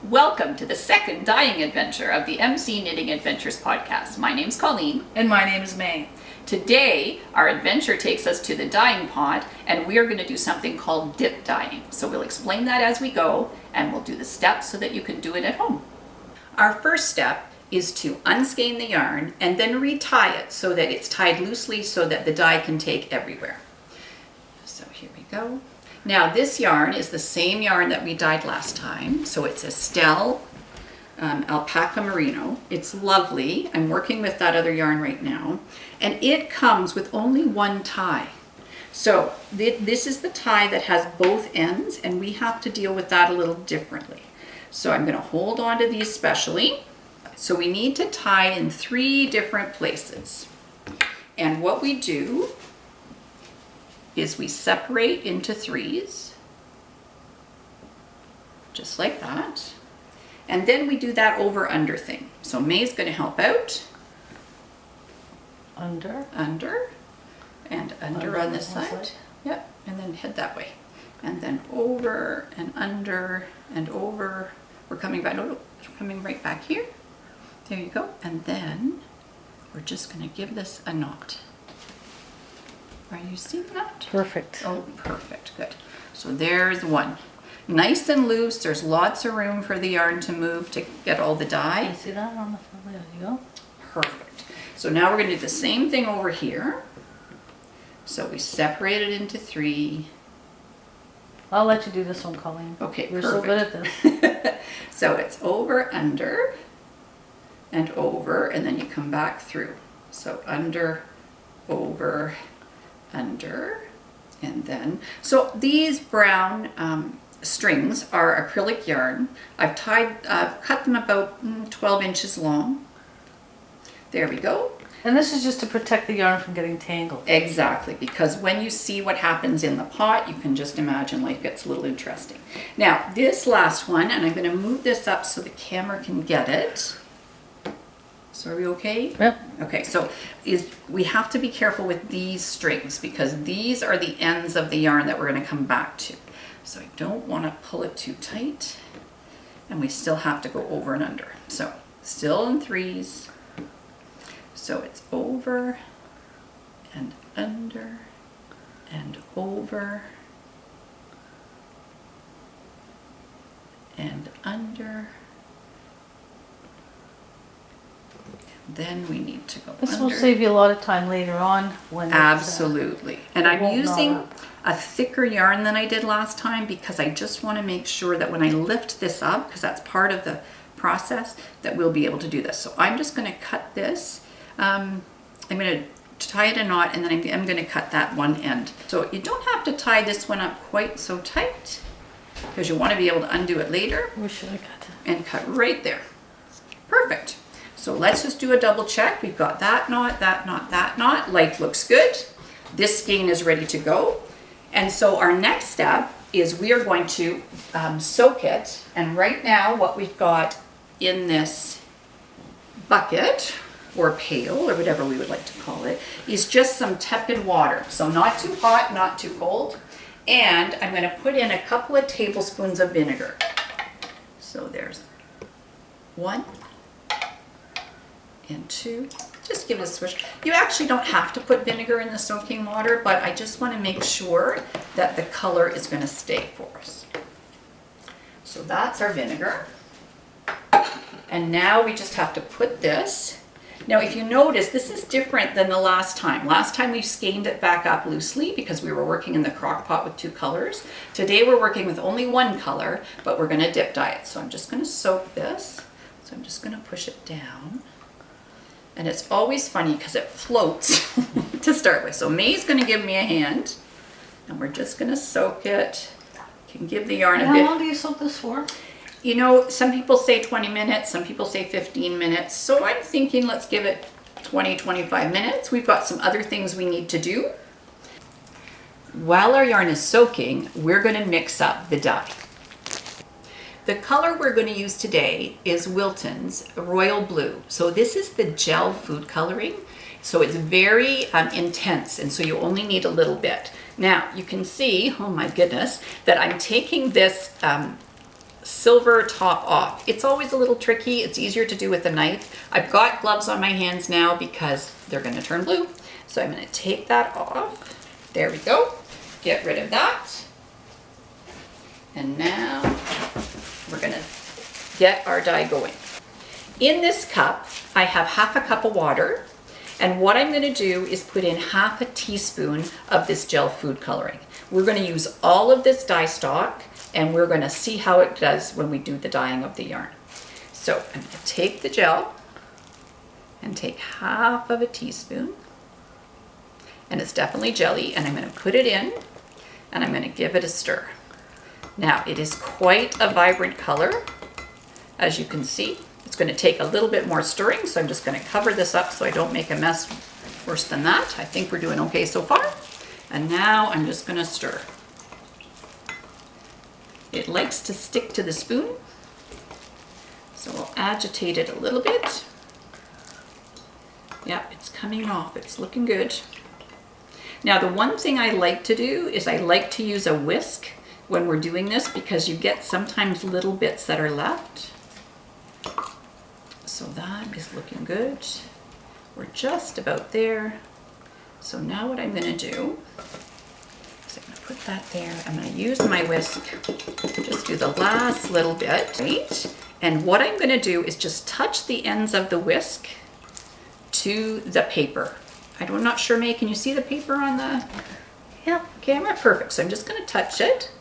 Welcome to the second dyeing adventure of the MC Knitting Adventures podcast. My name's Colleen. And my name is May. Today, our adventure takes us to the dyeing pot, and we are going to do something called dip dyeing. So we'll explain that as we go, and we'll do the steps so that you can do it at home. Our first step is to unskein the yarn and then retie it so that it's tied loosely so that the dye can take everywhere. So here we go. Now this yarn is the same yarn that we dyed last time. So it's Estelle Alpaca Merino. It's lovely. I'm working with that other yarn right now. And it comes with only one tie. So this is the tie that has both ends, and we have to deal with that a little differently. So I'm going to hold on to these specially. So we need to tie in 3 different places. And what we do is we separate into 3s, just like that. And then we do that over-under thing. So May's going to help out. Under, and under on this side. Yep, and then head that way. And then over and under and over. We're coming back, we're coming right back here. There you go. And then we're just going to give this a knot. Are you seeing that? perfect. Oh, perfect. Good. So there's one. Nice and loose. There's lots of room for the yarn to move to get all the dye. You see that on the front? There you go. Perfect. So now we're going to do the same thing over here. So we separate it into 3. I'll let you do this one, Colleen. Okay, You're perfect. so good at this. So it's over, under, and over, and then you come back through. So under, over, under, and then. So these brown strings are acrylic yarn. I've cut them about 12 inches long. There we go. And this is just to protect the yarn from getting tangled. Exactly, because when you see what happens in the pot, you can just imagine life gets a little interesting. Now, this last one, and I'm going to move this up so the camera can get it. So are we okay? Yep. Okay, so we have to be careful with these strings because these are the ends of the yarn that we're going to come back to. So I don't want to pull it too tight, and we still have to go over and under. So still in 3s. So it's over and under and over and under. Then we need to go This under. will save you a lot of time later on when Absolutely. And it I'm won't knot using up. a thicker yarn than I did last time because I just want to make sure that when I lift this up, because that's part of the process, that we'll be able to do this. So I'm just going to cut this. I'm going to tie it a knot, and then I'm going to cut that one end. So you don't have to tie this one up quite so tight because you want to be able to undo it later. Where should I cut it? And cut right there. Perfect. So let's just do a double check. We've got that knot, that knot, that knot. Life looks good. This skein is ready to go. And so our next step is we are going to soak it. And right now what we've got in this bucket or pail or whatever we would like to call it is just some tepid water. So not too hot, not too cold. And I'm going to put in a couple of tablespoons of vinegar. So there's 1 and 2. Just give it a swish. You actually don't have to put vinegar in the soaking water, but I just want to make sure that the color is going to stay for us. So that's our vinegar. And now we just have to put this. Now if you notice, this is different than the last time. Last time we skeined it back up loosely because we were working in the crock pot with 2 colors. Today we're working with only 1 color, but we're going to dip dye it. So I'm just going to soak this. So I'm just going to push it down. And it's always funny because it floats to start with. So May's going to give me a hand, and we're just going to soak it. You can give the yarn a bit. How long do you soak this for? You know, some people say 20 minutes, some people say 15 minutes. So I'm thinking let's give it 20, 25 minutes. We've got some other things we need to do. While our yarn is soaking, we're going to mix up the dye. The color we're going to use today is Wilton's Royal Blue. So this is the gel food coloring. So it's very intense, and so you only need a little bit. Now you can see, oh my goodness, that I'm taking this silver top off. It's always a little tricky. It's easier to do with a knife. I've got gloves on my hands now because they're going to turn blue. So I'm going to take that off. There we go. Get rid of that. And now we're going to get our dye going. In this cup, I have half a cup of water. And what I'm going to do is put in half a teaspoon of this gel food coloring. We're going to use all of this dye stock, and we're going to see how it does when we do the dyeing of the yarn. So I'm going to take the gel and take half of a teaspoon, and it's definitely jelly, and I'm going to put it in, and I'm going to give it a stir. Now it is quite a vibrant color, as you can see. It's going to take a little bit more stirring, so I'm just going to cover this up so I don't make a mess worse than that. I think we're doing okay so far. And now I'm just going to stir. It likes to stick to the spoon, so we'll agitate it a little bit. Yep, it's coming off. It's looking good. Now the one thing I like to do is I like to use a whisk when we're doing this, because you get sometimes little bits that are left. So that is looking good. We're just about there. So now what I'm going to do is I'm going to put that there. I'm going to use my whisk, just do the last little bit, right? And what I'm going to do is just touch the ends of the whisk to the paper. I'm not sure, May, can you see the paper on the camera? Perfect. So I'm just going to touch it,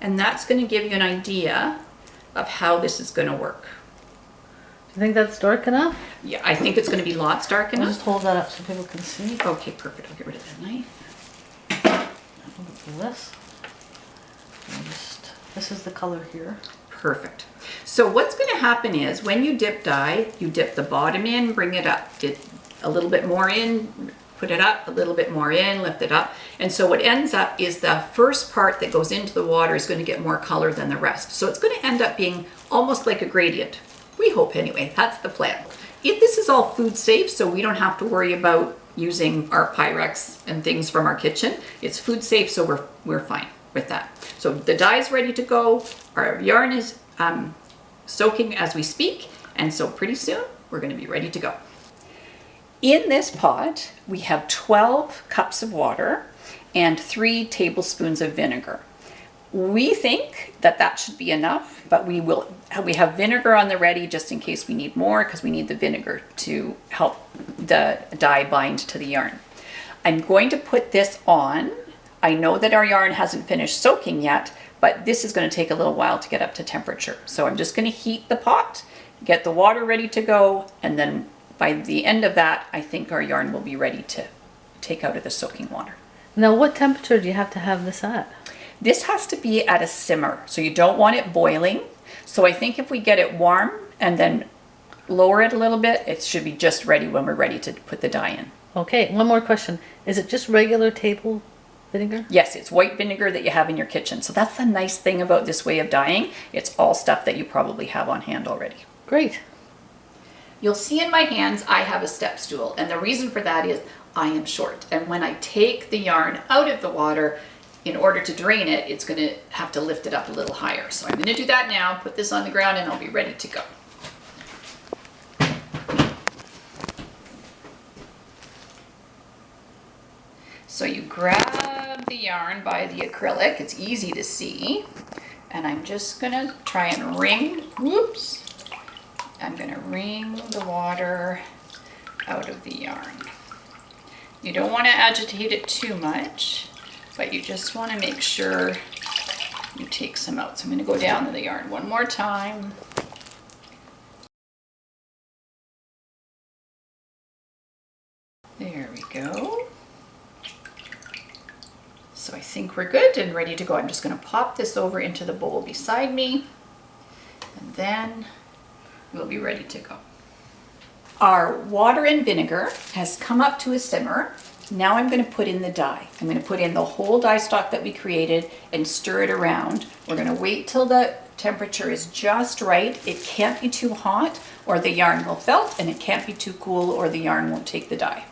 and that's going to give you an idea of how this is going to work. Do you think that's dark enough? Yeah, I think it's going to be lots dark enough. I'll just hold that up so people can see. Okay, perfect. I'll get rid of that knife. I'll do this. This is the color here. Perfect. So what's going to happen is when you dip dye, you dip the bottom in, bring it up, get a little bit more in, put it up, a little bit more in, lift it up. And so what ends up is the first part that goes into the water is going to get more color than the rest. So it's going to end up being almost like a gradient. We hope anyway, that's the plan. This is all food safe, so we don't have to worry about using our Pyrex and things from our kitchen. It's food safe, so we're fine with that. So the dye is ready to go. Our yarn is soaking as we speak, and so pretty soon we're going to be ready to go. In this pot, we have 12 cups of water and 3 tablespoons of vinegar. We think that that should be enough, but we have vinegar on the ready just in case we need more, because we need the vinegar to help the dye bind to the yarn. I'm going to put this on. I know that our yarn hasn't finished soaking yet, but this is going to take a little while to get up to temperature. So I'm just going to heat the pot, get the water ready to go, and then by the end of that, I think our yarn will be ready to take out of the soaking water. Now, what temperature do you have to have this at? This has to be at a simmer, so you don't want it boiling. So I think if we get it warm and then lower it a little bit, it should be just ready when we're ready to put the dye in. Okay, one more question. Is it just regular table vinegar? Yes, it's white vinegar that you have in your kitchen. So that's the nice thing about this way of dyeing. It's all stuff that you probably have on hand already. Great. You'll see in my hands, I have a step stool. And the reason for that is I am short. And when I take the yarn out of the water, in order to drain it, it's going to have to lift it up a little higher. So I'm going to do that now, put this on the ground, and I'll be ready to go. So you grab the yarn by the acrylic, it's easy to see, and I'm just going to try and wring, whoops, I'm going to wring the water out of the yarn. You don't want to agitate it too much, but you just want to make sure you take some out. So I'm going to go down to the yarn one more time. There we go. So I think we're good and ready to go. I'm just going to pop this over into the bowl beside me, and then we'll be ready to go. Our water and vinegar has come up to a simmer. Now I'm going to put in the dye. I'm going to put in the whole dye stock that we created and stir it around. We're going to wait till the temperature is just right. It can't be too hot or the yarn will felt, and it can't be too cool or the yarn won't take the dye.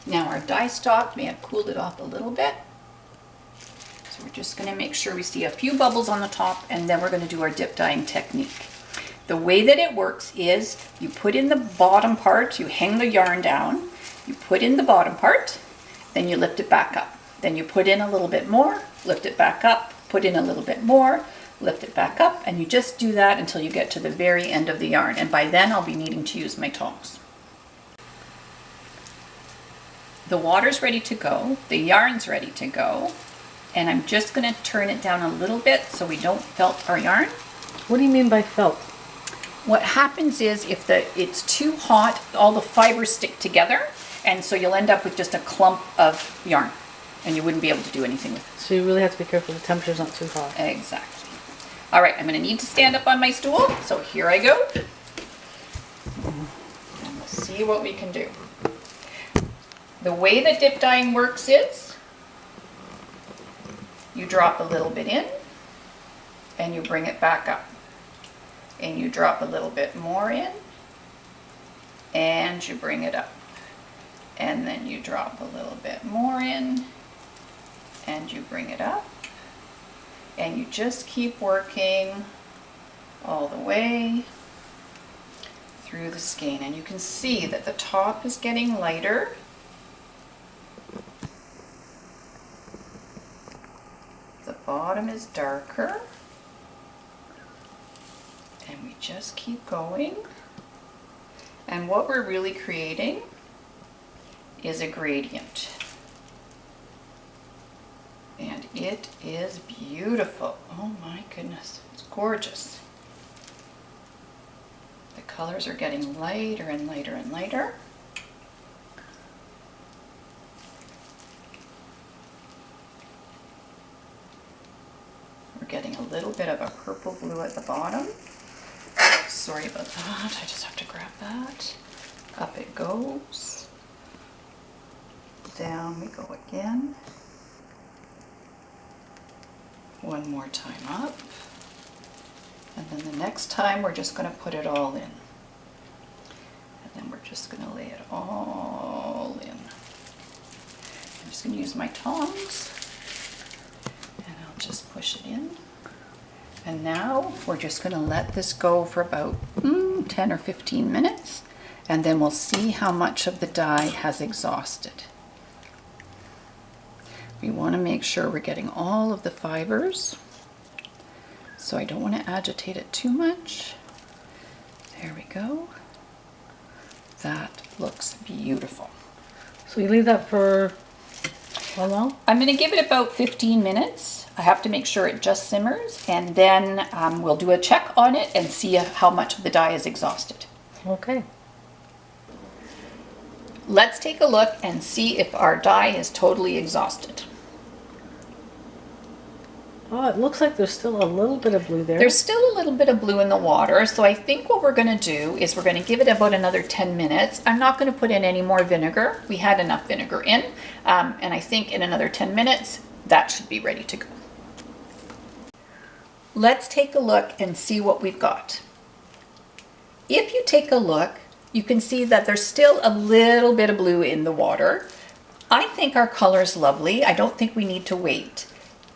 Now our dye stock may have cooled it off a little bit. So we're just going to make sure we see a few bubbles on the top, and then we're going to do our dip dyeing technique. The way that it works is you put in the bottom part, you hang the yarn down, you put in the bottom part, then you lift it back up. Then you put in a little bit more, lift it back up, put in a little bit more, lift it back up, and you just do that until you get to the very end of the yarn. And by then I'll be needing to use my tongs. The water's ready to go, the yarn's ready to go, and I'm just going to turn it down a little bit so we don't felt our yarn. What do you mean by felt? What happens is if it's too hot, all the fibers stick together, and so you'll end up with just a clump of yarn, and you wouldn't be able to do anything with it. So you really have to be careful the temperature's not too hot. Exactly. All right, I'm going to need to stand up on my stool, so here I go. And we'll see what we can do. The way that dip dyeing works is you drop a little bit in and you bring it back up. And you drop a little bit more in and you bring it up. And then you drop a little bit more in and you bring it up. And you just keep working all the way through the skein. And you can see that the top is getting lighter. The bottom is darker. And we just keep going. And what we're really creating is a gradient. And it is beautiful. Oh my goodness, it's gorgeous. The colors are getting lighter and lighter and lighter. We're getting a little bit of a purple blue at the bottom. Sorry about that, I just have to grab that. Up it goes. Down we go again. One more time up. And then the next time we're just going to put it all in. And then we're just going to lay it all in. I'm just going to use my tongs. And I'll just push it in. And now we're just going to let this go for about 10 or 15 minutes. And then we'll see how much of the dye has exhausted. We want to make sure we're getting all of the fibers. So I don't want to agitate it too much. There we go. That looks beautiful. So you leave that for how long? I'm going to give it about 15 minutes. I have to make sure it just simmers, and then we'll do a check on it and see how much of the dye is exhausted. Okay. Let's take a look and see if our dye is totally exhausted. Oh, it looks like there's still a little bit of blue there. There's still a little bit of blue in the water, so I think what we're going to do is we're going to give it about another 10 minutes. I'm not going to put in any more vinegar. We had enough vinegar in, and I think in another 10 minutes that should be ready to go. Let's take a look and see what we've got. If you take a look, you can see that there's still a little bit of blue in the water. I think our color is lovely. I don't think we need to wait.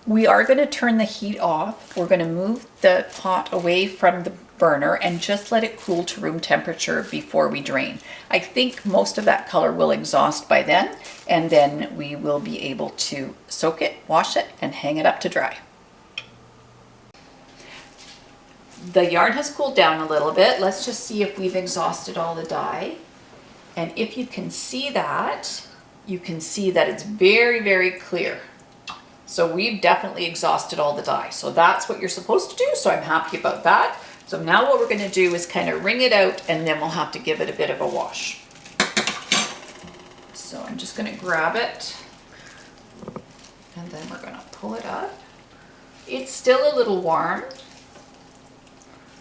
We are going to turn the heat off. We're going to move the pot away from the burner and just let it cool to room temperature before we drain. I think most of that color will exhaust by then, and then we will be able to soak it, wash it, and hang it up to dry. The yarn has cooled down a little bit. Let's just see if we've exhausted all the dye. And if you can see that, you can see that it's very, very clear. So we've definitely exhausted all the dye. So that's what you're supposed to do. So I'm happy about that. So now what we're going to do is kind of wring it out, and then we'll have to give it a bit of a wash. So I'm just going to grab it, and then we're going to pull it up. It's still a little warm,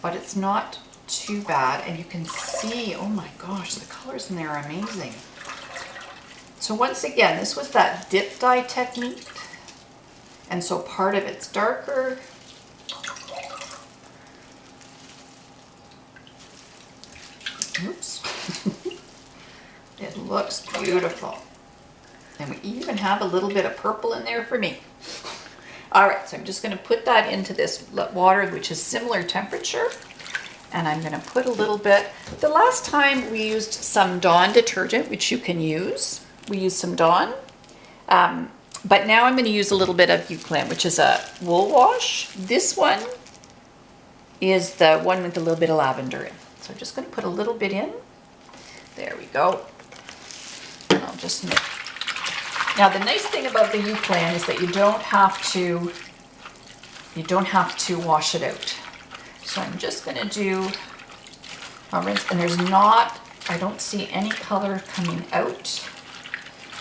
but it's not too bad. And you can see, oh my gosh, the colors in there are amazing. So once again, this was that dip dye technique. And so part of it's darker. Oops. It looks beautiful. And we even have a little bit of purple in there for me. All right, so I'm just going to put that into this water, which is similar temperature. And I'm going to put a little bit. The last time we used some Dawn detergent, which you can use. We used some Dawn. But now I'm going to use a little bit of Eucalypt, which is a wool wash. This one is the one with a little bit of lavender in. So I'm just going to put a little bit in. There we go. And I'll just mix. Now the nice thing about the Eucalypt is that you don't have to wash it out. So I'm just going to do a rinse, and I don't see any color coming out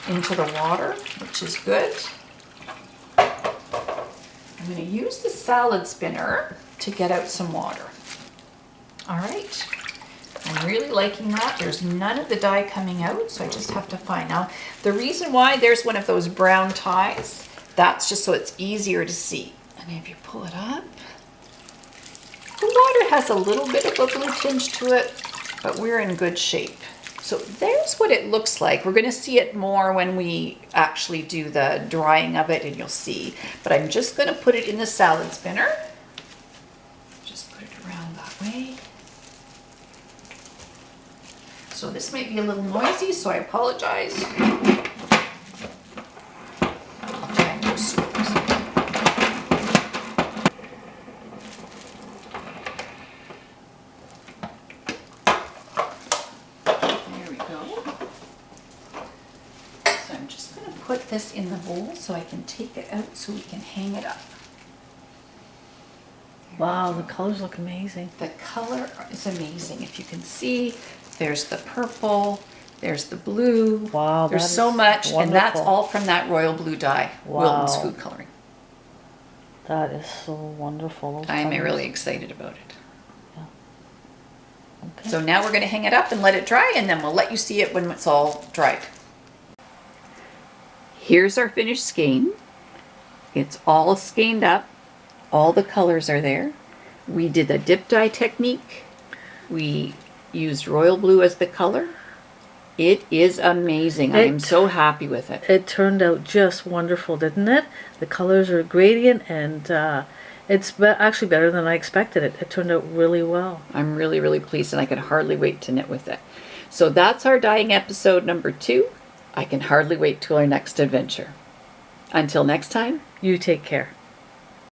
into the water, which is good. I'm going to use the salad spinner to get out some water. All right. I'm really liking that. There's none of the dye coming out, so I just have to find. Now, the reason why there's one of those brown ties, that's just so it's easier to see. And if you pull it up, the water has a little bit of a blue tinge to it, but we're in good shape. So there's what it looks like. We're going to see it more when we actually do the drying of it, and you'll see. But I'm just going to put it in the salad spinner. Just put it around that way. So this might be a little noisy, so I apologize. I'll try and go slow. There we go. So I'm just going to put this in the bowl so I can take it out so we can hang it up. Wow, the colors look amazing. The color is amazing. If you can see, there's the purple, there's the blue. Wow, there's so much, wonderful. and that's all from that royal blue dye, Wow. Wilton's food coloring. That is so wonderful. Those I'm colors. really excited about it. Yeah. Okay. So now we're going to hang it up and let it dry, and then we'll let you see it when it's all dried. Here's our finished skein. It's all skeined up. All the colors are there. We did the dip dye technique. We used royal blue as the color. It is amazing. I am so happy with it. It turned out just wonderful, didn't it? The colors are gradient, and it's actually better than I expected it. It turned out really well. I'm really, really pleased, and I can hardly wait to knit with it. So that's our dyeing episode number 2. I can hardly wait till our next adventure. Until next time, You take care.